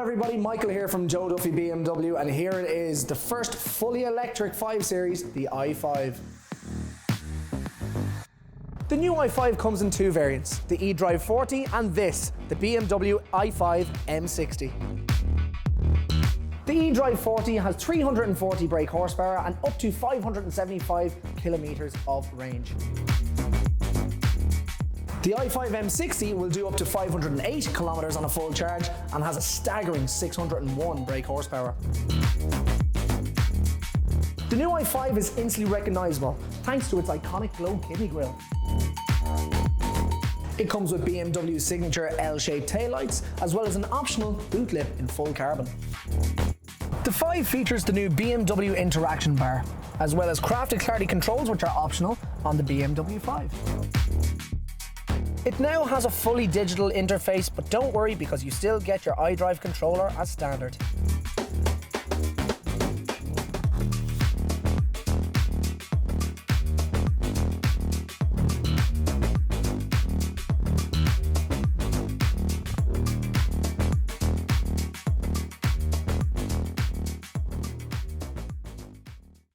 everybody, Michael here from Joe Duffy BMW, and here it is, the first fully electric 5 Series, the i5. The new i5 comes in two variants, the eDrive 40 and this, the BMW i5 M60. The eDrive 40 has 340 brake horsepower and up to 575 kilometers of range. The i5 M60 will do up to 508 kilometers on a full charge and has a staggering 601 brake horsepower. The new i5 is instantly recognisable thanks to its iconic glow kidney grille. It comes with BMW's signature L-shaped taillights as well as an optional boot lip in full carbon. The 5 features the new BMW interaction bar as well as crafted clarity controls which are optional on the BMW 5. It now has a fully digital interface, but don't worry because you still get your iDrive controller as standard.